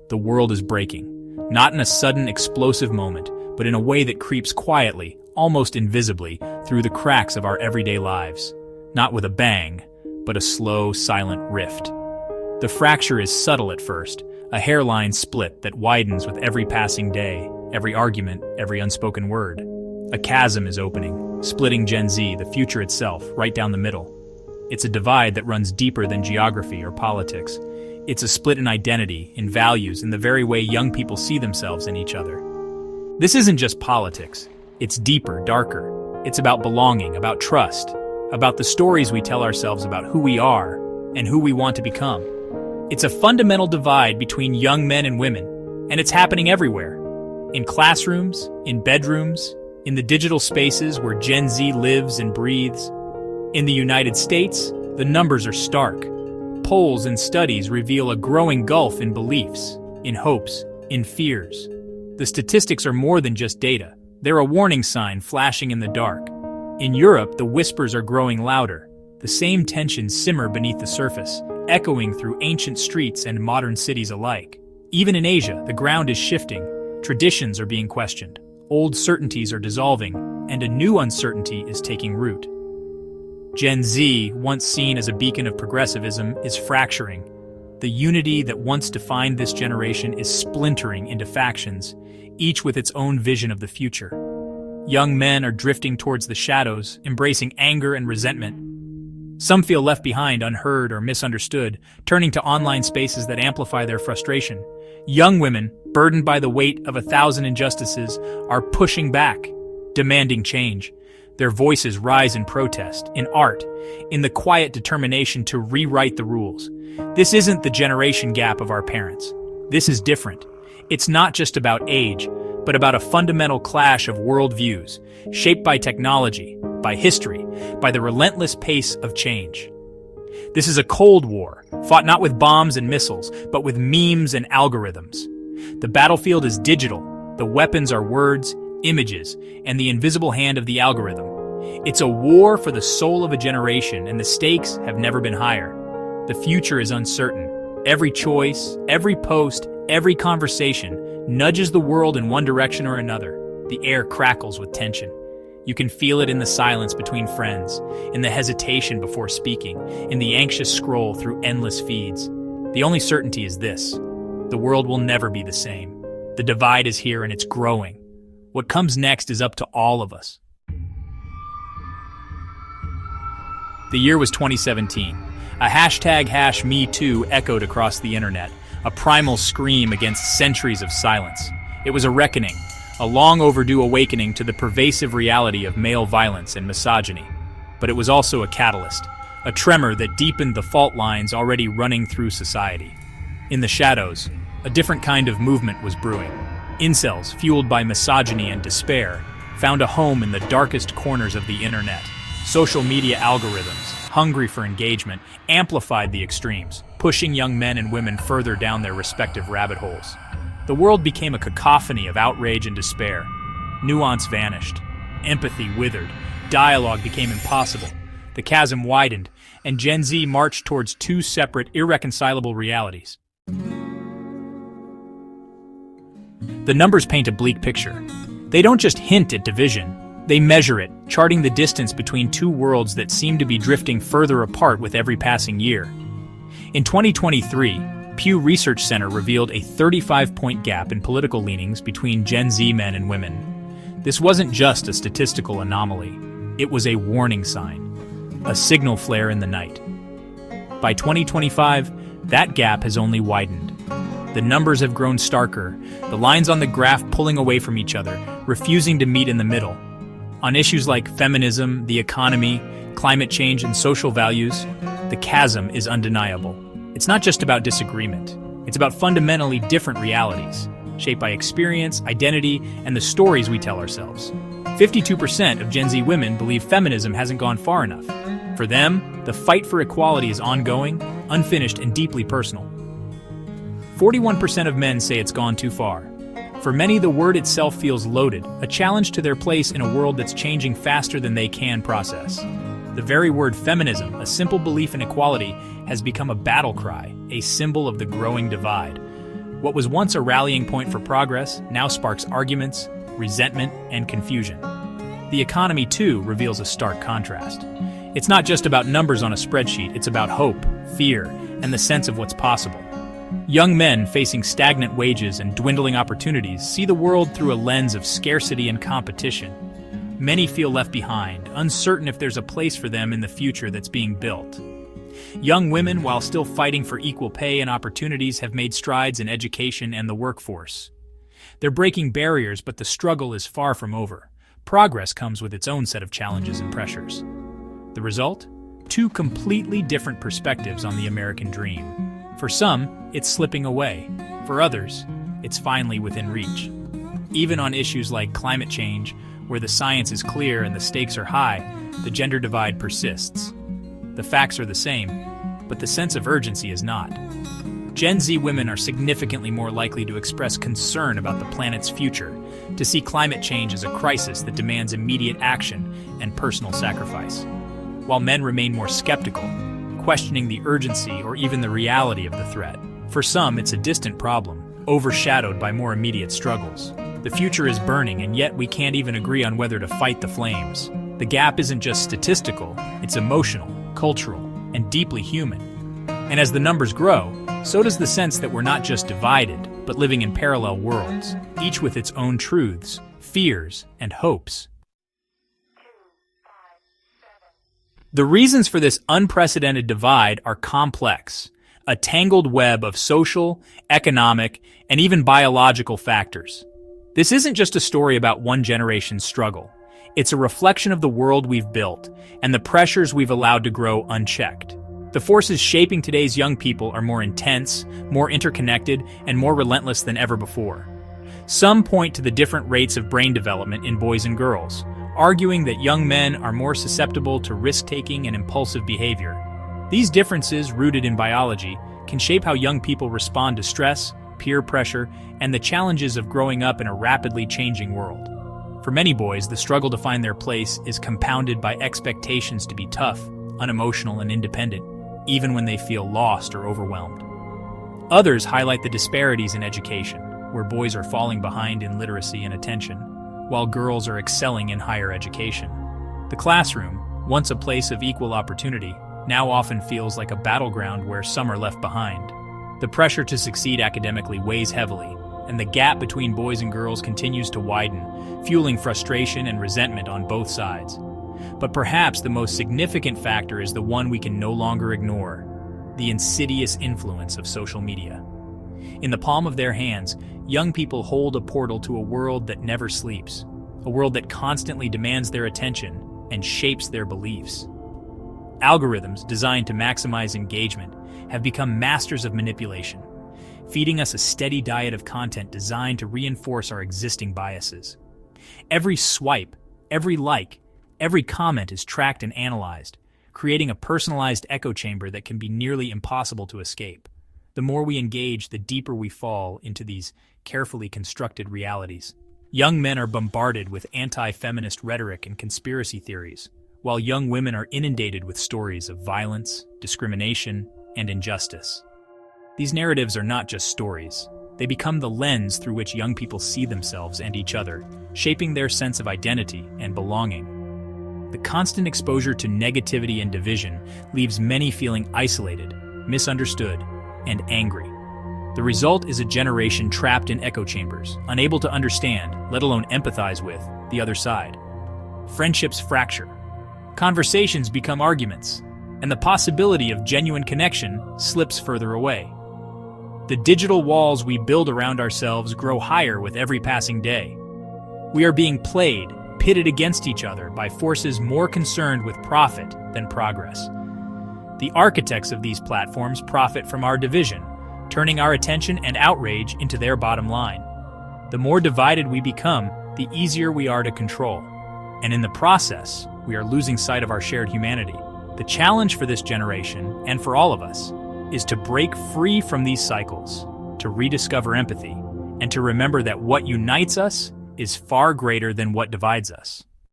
The world is breaking. Not in a sudden, explosive moment, but in a way that creeps quietly, almost invisibly, through the cracks of our everyday lives. Not with a bang, but a slow, silent rift. The fracture is subtle at first, a hairline split that widens with every passing day, every argument, every unspoken word. A chasm is opening, splitting Gen Z, the future itself, right down the middle. It's a divide that runs deeper than geography or politics. It's a split in identity, in values, in the very way young people see themselves and each other. This isn't just politics. It's deeper, darker. It's about belonging, about trust, about the stories we tell ourselves about who we are and who we want to become. It's a fundamental divide between young men and women, and it's happening everywhere. In classrooms, in bedrooms, in the digital spaces where Gen Z lives and breathes. In the United States, the numbers are stark. Polls and studies reveal a growing gulf in beliefs, in hopes, in fears. The statistics are more than just data. They're a warning sign flashing in the dark. In Europe, the whispers are growing louder. The same tensions simmer beneath the surface, echoing through ancient streets and modern cities alike. Even in Asia, the ground is shifting. Traditions are being questioned. Old certainties are dissolving, and a new uncertainty is taking root. Gen Z, once seen as a beacon of progressivism, is fracturing. The unity that once defined this generation is splintering into factions, each with its own vision of the future. Young men are drifting towards the shadows, embracing anger and resentment. Some feel left behind, unheard, or misunderstood, turning to online spaces that amplify their frustration. Young women, burdened by the weight of 1,000 injustices, are pushing back, demanding change. Their voices rise in protest, in art, in the quiet determination to rewrite the rules. This isn't the generation gap of our parents. This is different. It's not just about age, but about a fundamental clash of worldviews, shaped by technology, by history, by the relentless pace of change. This is a Cold War, fought not with bombs and missiles, but with memes and algorithms. The battlefield is digital. The weapons are words, images, and the invisible hand of the algorithm. It's a war for the soul of a generation, and the stakes have never been higher. The future is uncertain. Every choice, every post, every conversation nudges the world in one direction or another. The air crackles with tension. You can feel it in the silence between friends, in the hesitation before speaking, in the anxious scroll through endless feeds. The only certainty is this: the world will never be the same. The divide is here and it's growing. What comes next is up to all of us. The year was 2017. A hashtag #MeToo echoed across the internet, a primal scream against centuries of silence. It was a reckoning, a long overdue awakening to the pervasive reality of male violence and misogyny. But it was also a catalyst, a tremor that deepened the fault lines already running through society. In the shadows, a different kind of movement was brewing. Incels, fueled by misogyny and despair, found a home in the darkest corners of the internet. Social media algorithms, hungry for engagement, amplified the extremes, pushing young men and women further down their respective rabbit holes. The world became a cacophony of outrage and despair. Nuance vanished. Empathy withered. Dialogue became impossible. The chasm widened, and Gen Z marched towards two separate, irreconcilable realities. The numbers paint a bleak picture. They don't just hint at division. They measure it, charting the distance between two worlds that seem to be drifting further apart with every passing year. In 2023, Pew Research Center revealed a 35-point gap in political leanings between Gen Z men and women. This wasn't just a statistical anomaly. It was a warning sign, a signal flare in the night. By 2025, that gap has only widened. The numbers have grown starker, the lines on the graph pulling away from each other, refusing to meet in the middle. On issues like feminism, the economy, climate change, and social values, the chasm is undeniable. It's not just about disagreement. It's about fundamentally different realities, shaped by experience, identity, and the stories we tell ourselves. 52% of Gen Z women believe feminism hasn't gone far enough. For them, the fight for equality is ongoing, unfinished, and deeply personal. 41% of men say it's gone too far. For many, the word itself feels loaded, a challenge to their place in a world that's changing faster than they can process. The very word feminism, a simple belief in equality, has become a battle cry, a symbol of the growing divide. What was once a rallying point for progress now sparks arguments, resentment, and confusion. The economy, too, reveals a stark contrast. It's not just about numbers on a spreadsheet, it's about hope, fear, and the sense of what's possible. Young men facing stagnant wages and dwindling opportunities see the world through a lens of scarcity and competition. Many feel left behind, uncertain if there's a place for them in the future that's being built. Young women, while still fighting for equal pay and opportunities, have made strides in education and the workforce. They're breaking barriers, but the struggle is far from over. Progress comes with its own set of challenges and pressures. The result? Two completely different perspectives on the American dream. For some, it's slipping away. For others, it's finally within reach. Even on issues like climate change, where the science is clear and the stakes are high, the gender divide persists. The facts are the same, but the sense of urgency is not. Gen Z women are significantly more likely to express concern about the planet's future, to see climate change as a crisis that demands immediate action and personal sacrifice, while men remain more skeptical, questioning the urgency or even the reality of the threat. For some, it's a distant problem, overshadowed by more immediate struggles. The future is burning, and yet we can't even agree on whether to fight the flames. The gap isn't just statistical, it's emotional, cultural, and deeply human. And as the numbers grow, so does the sense that we're not just divided, but living in parallel worlds, each with its own truths, fears, and hopes. The reasons for this unprecedented divide are complex, a tangled web of social, economic, and even biological factors. This isn't just a story about one generation's struggle. It's a reflection of the world we've built and the pressures we've allowed to grow unchecked. The forces shaping today's young people are more intense, more interconnected, and more relentless than ever before. Some point to the different rates of brain development in boys and girls, arguing that young men are more susceptible to risk-taking and impulsive behavior. These differences, rooted in biology, can shape how young people respond to stress, peer pressure, and the challenges of growing up in a rapidly changing world. For many boys, the struggle to find their place is compounded by expectations to be tough, unemotional, and independent, even when they feel lost or overwhelmed. Others highlight the disparities in education, where boys are falling behind in literacy and attention, while girls are excelling in higher education. The classroom, once a place of equal opportunity, now often feels like a battleground where some are left behind. The pressure to succeed academically weighs heavily, and the gap between boys and girls continues to widen, fueling frustration and resentment on both sides. But perhaps the most significant factor is the one we can no longer ignore: the insidious influence of social media. In the palm of their hands, young people hold a portal to a world that never sleeps, a world that constantly demands their attention and shapes their beliefs. Algorithms designed to maximize engagement have become masters of manipulation, feeding us a steady diet of content designed to reinforce our existing biases. Every swipe, every like, every comment is tracked and analyzed, creating a personalized echo chamber that can be nearly impossible to escape. The more we engage, the deeper we fall into these carefully constructed realities. Young men are bombarded with anti-feminist rhetoric and conspiracy theories, while young women are inundated with stories of violence, discrimination, and injustice. These narratives are not just stories. They become the lens through which young people see themselves and each other, shaping their sense of identity and belonging. The constant exposure to negativity and division leaves many feeling isolated, misunderstood, and angry. The result is a generation trapped in echo chambers, unable to understand, let alone empathize with, the other side. Friendships fracture. Conversations become arguments, and the possibility of genuine connection slips further away. The digital walls we build around ourselves grow higher with every passing day. We are being played, pitted against each other by forces more concerned with profit than progress. The architects of these platforms profit from our division, turning our attention and outrage into their bottom line. The more divided we become, the easier we are to control. And in the process, we are losing sight of our shared humanity. The challenge for this generation, and for all of us, is to break free from these cycles, to rediscover empathy, and to remember that what unites us is far greater than what divides us.